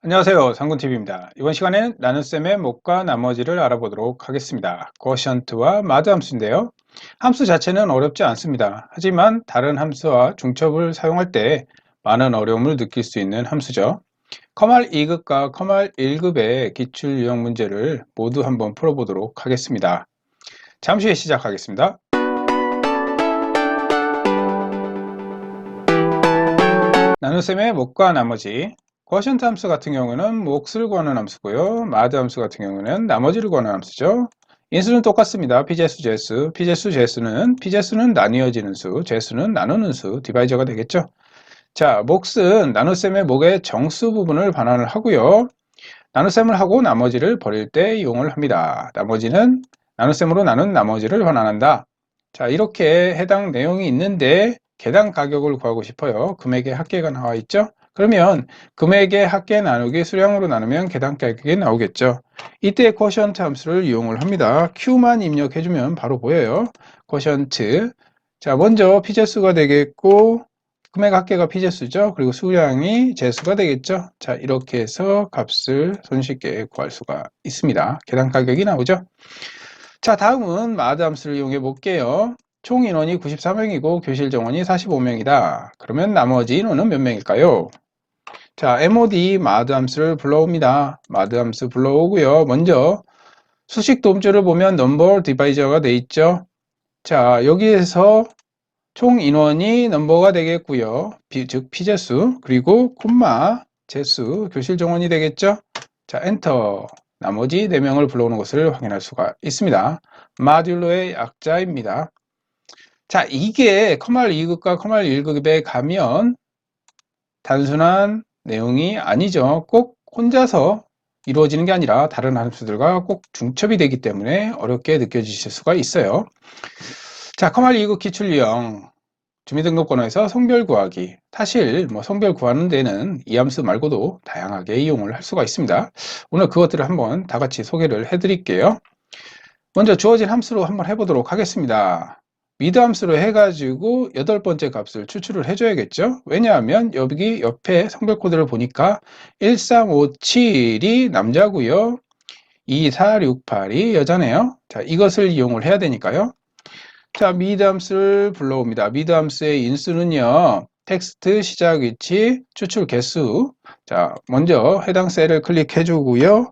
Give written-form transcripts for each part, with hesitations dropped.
안녕하세요. 상군TV입니다. 이번 시간에는 나눗셈의 목과 나머지를 알아보도록 하겠습니다. quotient와 마드 함수인데요. 함수 자체는 어렵지 않습니다. 하지만 다른 함수와 중첩을 사용할 때 많은 어려움을 느낄 수 있는 함수죠. 컴활 2급과 컴활 1급의 기출 유형 문제를 모두 한번 풀어보도록 하겠습니다. 잠시 후에 시작하겠습니다. 나눗셈의 목과 나머지 quotient 함수 같은 경우는 몫을 구하는 함수고요. 마드 함수 같은 경우는 나머지를 구하는 함수죠. 인수는 똑같습니다. p제수, 제수. p제수, 제수는 p제수는 나뉘어지는 수, 제수는 나누는 수, 디바이저가 되겠죠. 자, 몫은 나눗셈의 목의 정수 부분을 반환을 하고요. 나눗셈을 하고 나머지를 버릴 때 이용을 합니다. 나머지는 나눗셈으로 나눈 나머지를 반환한다. 자, 이렇게 해당 내용이 있는데 계당 가격을 구하고 싶어요. 금액의 합계가 나와 있죠. 그러면 금액의 합계 나누기 수량으로 나누면 계당 가격이 나오겠죠. 이때 quotient 함수를 이용을 합니다. Q만 입력해주면 바로 보여요. quotient. 자, 먼저 피제수가 되겠고 금액 합계가 피제수죠. 그리고 수량이 제수가 되겠죠. 자, 이렇게 해서 값을 손쉽게 구할 수가 있습니다. 계당 가격이 나오죠. 자, 다음은 마드 함수를 이용해 볼게요. 총 인원이 94명이고 교실 정원이 45명이다. 그러면 나머지 인원은 몇 명일까요? 자, mod 마드 함수를 불러옵니다. 마드 함수 불러오고요. 먼저 수식 도움줄을 보면 number divisor가 돼 있죠. 자, 여기에서 총 인원이 넘버가 되겠고요. 즉 피제수 그리고 콤마 제수 교실 정원이 되겠죠. 자, 엔터. 나머지 4명을 불러오는 것을 확인할 수가 있습니다. 마듈로의 약자입니다. 자, 이게 컴활 2급과 컴활 1급에 가면 단순한 내용이 아니죠. 꼭 혼자서 이루어지는 게 아니라 다른 함수들과 꼭 중첩이 되기 때문에 어렵게 느껴지실 수가 있어요. 자, 컴활 2급 기출유형 주민등록번호에서 성별 구하기. 사실 성별 구하는 데는 이 함수 말고도 다양하게 이용을 할 수가 있습니다. 오늘 그것들을 한번 다 같이 소개를 해 드릴게요. 먼저 주어진 함수로 한번 해보도록 하겠습니다. 미드 함수로 해가지고 8번째 값을 추출을 해줘야겠죠. 왜냐하면 여기 옆에 성별 코드를 보니까 1357이 남자고요. 2468이 여자네요. 자, 이것을 이용을 해야 되니까요. 자, 미드 함수를 불러옵니다. 미드 함수의 인수는요, 텍스트 시작 위치 추출 개수. 자, 먼저 해당 셀을 클릭해 주고요.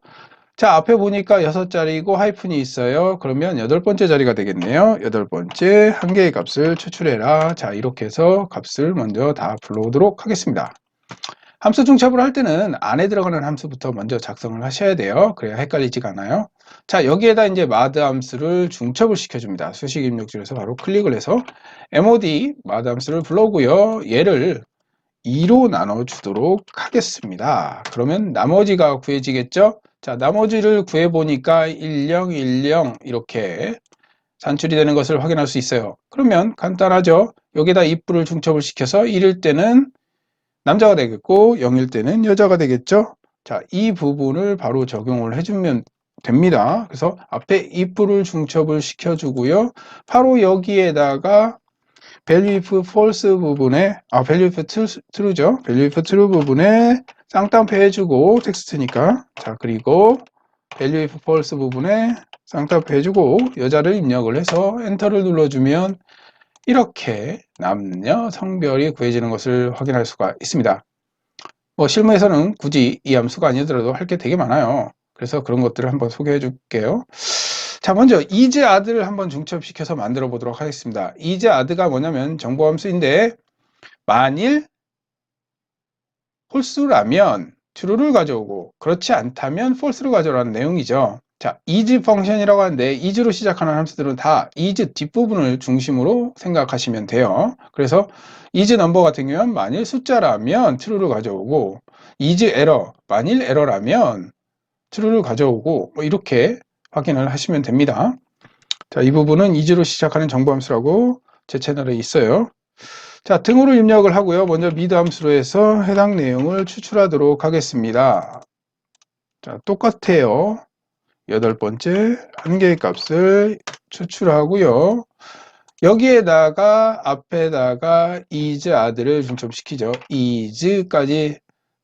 자, 앞에 보니까 6자리고 하이픈이 있어요. 그러면 8번째 자리가 되겠네요. 8번째 한 개의 값을 추출해라. 자, 이렇게 해서 값을 먼저 다 불러오도록 하겠습니다. 함수 중첩을 할 때는 안에 들어가는 함수부터 먼저 작성을 하셔야 돼요. 그래야 헷갈리지가 않아요. 자, 여기에다 이제 마드 함수를 중첩을 시켜줍니다. 수식 입력줄에서 바로 클릭을 해서 mod 마드 함수를 불러오고요. 얘를 2로 나눠주도록 하겠습니다. 그러면 나머지가 구해지겠죠? 자, 나머지를 구해보니까 1010 이렇게 산출이 되는 것을 확인할 수 있어요. 그러면 간단하죠? 여기다 입부를 중첩을 시켜서 1일 때는 남자가 되겠고 0일 때는 여자가 되겠죠. 자, 이 부분을 바로 적용을 해주면 됩니다. 그래서 앞에 if를 중첩을 시켜주고요. 바로 여기에다가 value if false 부분에 value if true죠. value if true 부분에 쌍따옴표 해주고 텍스트니까 자, 그리고 value if false 부분에 쌍따옴표 해주고 여자를 입력을 해서 엔터를 눌러주면 이렇게 남녀 성별이 구해지는 것을 확인할 수가 있습니다. 실무에서는 굳이 이 함수가 아니더라도 할 게 되게 많아요. 그래서 그런 것들을 한번 소개해 줄게요. 자, 먼저 is add를 한번 중첩시켜서 만들어 보도록 하겠습니다. is add가 뭐냐면 정보 함수인데 만일 false라면 true를 가져오고 그렇지 않다면 false를 가져오라는 내용이죠. 자, is 펑션이라고 하는데 is로 시작하는 함수들은 다 is 뒷부분을 중심으로 생각하시면 돼요. 그래서 is number 같은 경우는 만일 숫자라면 true를 가져오고 is error, 만일 에러라면 true를 가져오고 이렇게 확인을 하시면 됩니다. 자, 이 부분은 is로 시작하는 정보 함수라고 제 채널에 있어요. 자, 등으로 입력을 하고요. 먼저 미드 함수로 해서 해당 내용을 추출하도록 하겠습니다. 자, 똑같아요. 8번째 한 개의 값을 추출하고요. 여기에다가 앞에다가 is add를 중첩시키죠. is까지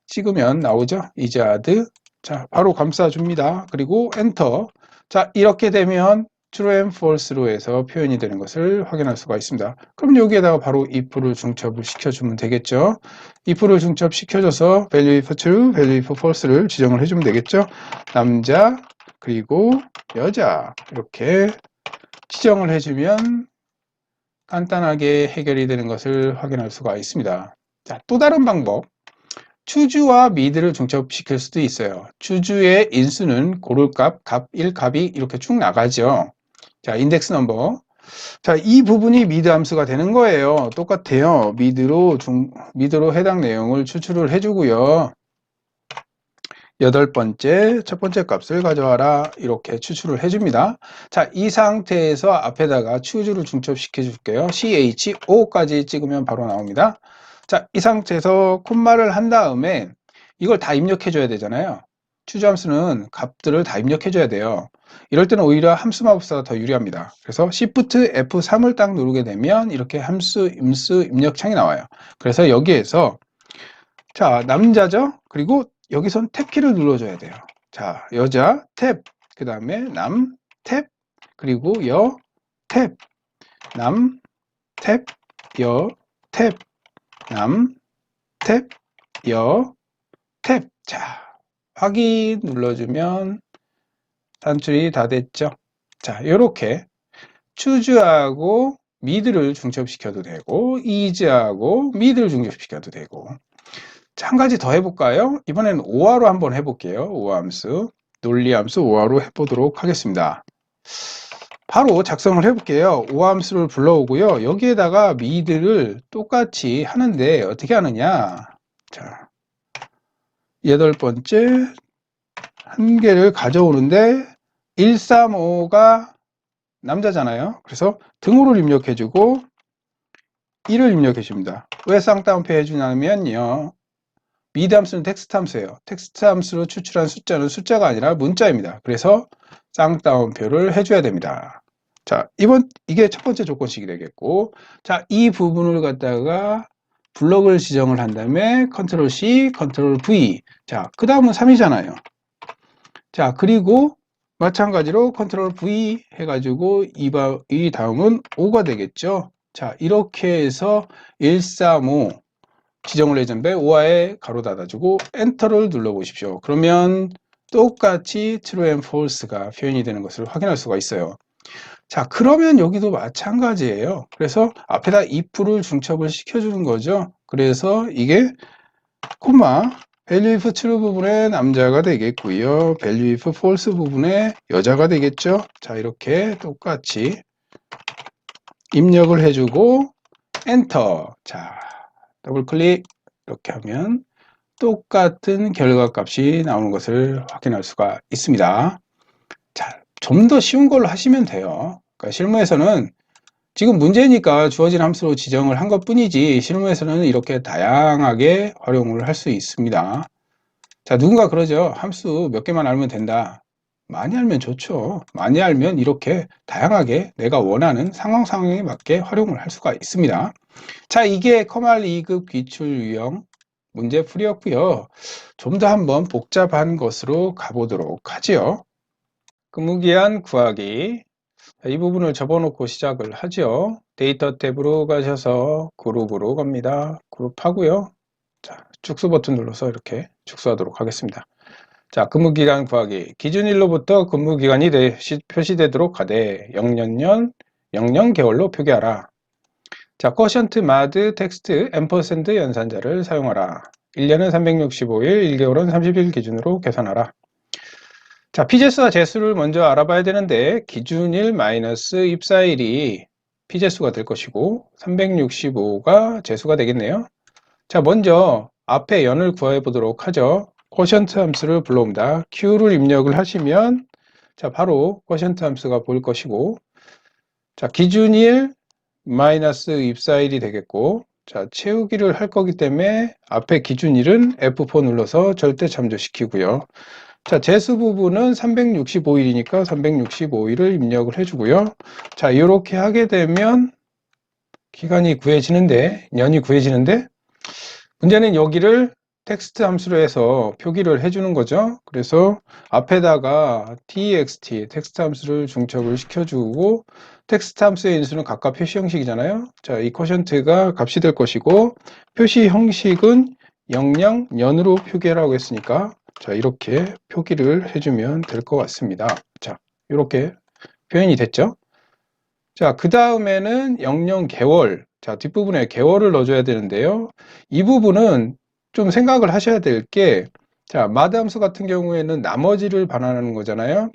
찍으면 나오죠. is add. 자, 바로 감싸줍니다. 그리고 엔터. 자, 이렇게 되면 true and false로 해서 표현이 되는 것을 확인할 수가 있습니다. 그럼 여기에다가 바로 if를 중첩을 시켜주면 되겠죠. if를 중첩시켜줘서 value if true, value if false를 지정을 해주면 되겠죠. 남자 그리고 여자 이렇게 지정을 해주면 간단하게 해결이 되는 것을 확인할 수가 있습니다. 자, 또 다른 방법. 추주와 미드를 중첩시킬 수도 있어요. 추주의 인수는 고를값, 값 1, 값 2 이렇게 쭉 나가죠. 자, 인덱스 넘버. 자, 이 부분이 미드 함수가 되는 거예요. 똑같아요. 미드로 해당 내용을 추출을 해주고요. 여덟 번째, 첫 번째 값을 가져와라. 이렇게 추출을 해줍니다. 자, 이 상태에서 앞에다가 추주를 중첩시켜 줄게요. CHO까지 찍으면 바로 나옵니다. 자, 이 상태에서 콤마를 한 다음에 이걸 다 입력해 줘야 되잖아요. 추주함수는 값들을 다 입력해 줘야 돼요. 이럴 때는 오히려 함수 마법사가 더 유리합니다. 그래서 Shift F3을 딱 누르게 되면 이렇게 함수 임수 입력창이 나와요. 그래서 여기에서 자, 남자죠? 그리고 여기선 탭키를 눌러줘야 돼요. 자, 여자 탭, 그 다음에 남 탭, 그리고 여 탭, 남 탭, 여 탭, 남 탭, 여 탭. 자, 확인 눌러주면 산출이 다 됐죠. 자, 이렇게 추주하고 미드를 중첩시켜도 되고 is하고 미드를 중첩시켜도 되고. 자, 한 가지 더 해볼까요? 이번에는 오화로 한번 해볼게요. 오화함수, 논리함수 오화로 해보도록 하겠습니다. 바로 작성을 해볼게요. 오화함수를 불러오고요. 여기에다가 미드를 똑같이 하는데 어떻게 하느냐? 자, 여덟 번째 한 개를 가져오는데 135가 남자잖아요. 그래서 등호를 입력해주고 1을 입력해줍니다. 왜 쌍따옴표 해주냐면요. 미드 함수는 텍스트 함수예요. 텍스트 함수로 추출한 숫자는 숫자가 아니라 문자입니다. 그래서 쌍따옴표를 해줘야 됩니다. 자, 이게 첫 번째 조건식이 되겠고, 자, 이 부분을 갖다가 블럭을 지정을 한 다음에 컨트롤 C, 컨트롤 V. 자, 그 다음은 3이잖아요. 자, 그리고 마찬가지로 컨트롤 V 해가지고 이 다음은 5가 되겠죠. 자, 이렇게 해서 135 지정을 해준데 5화에 가로 닫아주고 엔터를 눌러보십시오. 그러면 똑같이 true and false가 표현이 되는 것을 확인할 수가 있어요. 자, 그러면 여기도 마찬가지예요. 그래서 앞에다 if를 중첩을 시켜주는 거죠. 그래서 이게 콤마 value if true 부분에 남자가 되겠고요. value if false 부분에 여자가 되겠죠. 자, 이렇게 똑같이 입력을 해주고 엔터. 자, 더블 클릭 이렇게 하면 똑같은 결과값이 나오는 것을 확인할 수가 있습니다. 자, 좀 더 쉬운 걸로 하시면 돼요. 그러니까 실무에서는 지금 문제니까 주어진 함수로 지정을 한 것뿐이지 실무에서는 이렇게 다양하게 활용을 할 수 있습니다. 자, 누군가 그러죠. 함수 몇 개만 알면 된다. 많이 알면 좋죠. 많이 알면 이렇게 다양하게 내가 원하는 상황에 맞게 활용을 할 수가 있습니다. 자, 이게 커말 2급 기출 유형 문제풀이였고요. 좀 더 한번 복잡한 것으로 가보도록 하지요. 근무기한 구하기. 이 부분을 접어놓고 시작을 하죠. 데이터 탭으로 가셔서 그룹으로 갑니다. 그룹하고요. 자, 축소 버튼 눌러서 이렇게 축소하도록 하겠습니다. 자, 근무기간 구하기. 기준일로부터 근무기간이 표시되도록 하되 0년년 00개월로 표기하라. 자, quotient, mod, 텍스트, 앰퍼센드 연산자를 사용하라. 1년은 365일, 1개월은 30일 기준으로 계산하라. 자, 피제수와 제수를 먼저 알아봐야 되는데 기준일 마이너스 입사일이 피제수가 될 것이고 365가 제수가 되겠네요. 자, 먼저 앞에 연을 구해 보도록 하죠. quotient 함수를 불러옵니다. q를 입력을 하시면 자, 바로 quotient 함수가 보일 것이고 자, 기준일 마이너스 입사일이 되겠고 자, 채우기를 할 거기 때문에 앞에 기준일은 F4 눌러서 절대 참조시키고요. 자, 제수 부분은 365일이니까 365일을 입력을 해주고요. 자, 이렇게 하게 되면 기간이 구해지는데, 년이 구해지는데, 문제는 여기를 텍스트 함수로 해서 표기를 해주는 거죠. 그래서 앞에다가 text, 텍스트 함수를 중첩을 시켜주고 텍스트 함수의 인수는 각각 표시 형식이잖아요. 자, 이 쿼션트가 값이 될 것이고 표시 형식은 영영, 년으로 표기하라고 했으니까 자, 이렇게 표기를 해주면 될 것 같습니다. 자, 이렇게 표현이 됐죠. 자, 그 다음에는 영영 개월. 자, 뒷부분에 개월을 넣어줘야 되는데요. 이 부분은 좀 생각을 하셔야 될 게, 자, 마드 함수 같은 경우에는 나머지를 반환하는 거잖아요.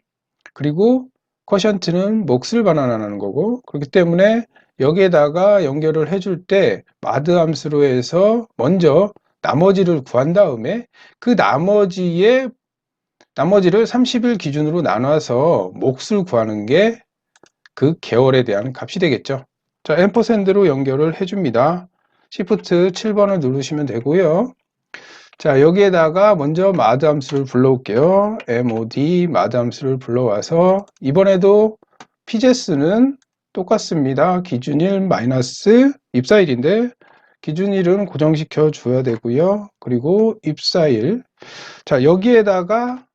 그리고 쿼션트는 몫을 반환하는 거고, 그렇기 때문에 여기에다가 연결을 해줄 때 마드 함수로 해서 먼저 나머지를 구한 다음에 그 나머지를 30일 기준으로 나눠서 몫을 구하는 게 그 개월에 대한 값이 되겠죠. 자, 앰퍼샌드로 연결을 해줍니다. Shift 7번을 누르시면 되고요. 자, 여기에다가 먼저 마드 함수를 불러올게요. mod 마드 함수를 불러와서 이번에도 pjs는 똑같습니다. 기준일 마이너스 입사일인데 기준일은 고정시켜 줘야 되고요. 그리고 입사일. 자, 여기에다가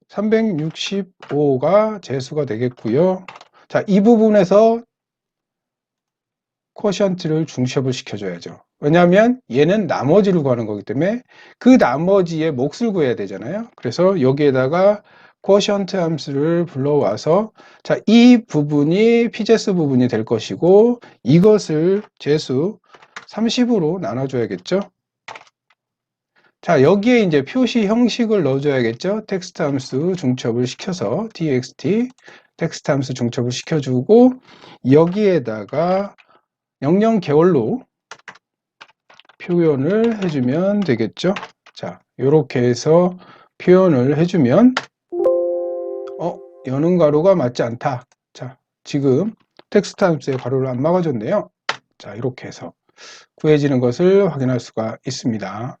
365가 재수가 되겠고요. 자, 이 부분에서 쿼션트를 중첩을 시켜줘야죠. 왜냐하면 얘는 나머지를 구하는 거기 때문에 그 나머지의 몫을 구해야 되잖아요. 그래서 여기에다가 쿼션트 함수를 불러와서 자, 이 부분이 pjs 부분이 될 것이고 이것을 재수 30으로 나눠줘야겠죠. 자, 여기에 이제 표시 형식을 넣어줘야겠죠. 텍스트 함수 중첩을 시켜서 txt 텍스트 함수 중첩을 시켜주고 여기에다가 영영 개월로 표현을 해주면 되겠죠. 자, 이렇게 해서 표현을 해주면 여는 가로가 맞지 않다. 자, 지금 텍스트 함수의 가로를 안 막아줬네요. 자, 이렇게 해서 구해지는 것을 확인할 수가 있습니다.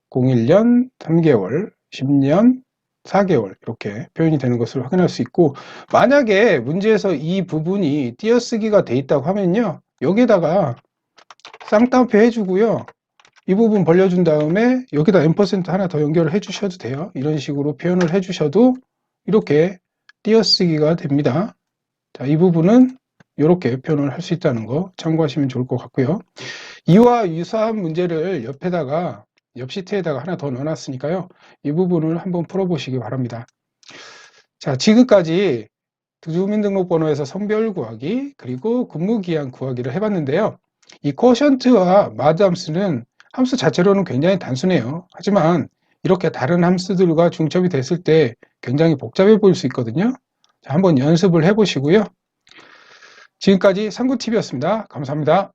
01년 3개월, 10년 4개월 이렇게 표현이 되는 것을 확인할 수 있고 만약에 문제에서 이 부분이 띄어쓰기가 돼 있다고 하면요. 여기다가 쌍따옴표 해주고요. 이 부분 벌려준 다음에 여기다 앰퍼센트 하나 더 연결을 해주셔도 돼요. 이런 식으로 표현을 해주셔도 이렇게 띄어쓰기가 됩니다. 자, 이 부분은 이렇게 표현을 할 수 있다는 거 참고하시면 좋을 것 같고요. 이와 유사한 문제를 옆 시트에다가 하나 더 넣어놨으니까요. 이 부분을 한번 풀어보시기 바랍니다. 자, 지금까지 주민등록번호에서 성별 구하기 그리고 근무기한 구하기를 해봤는데요. 이 쿼션트와 마드 함수는 함수 자체로는 굉장히 단순해요. 하지만 이렇게 다른 함수들과 중첩이 됐을 때 굉장히 복잡해 보일 수 있거든요. 자, 한번 연습을 해보시고요. 지금까지 상구TV였습니다. 감사합니다.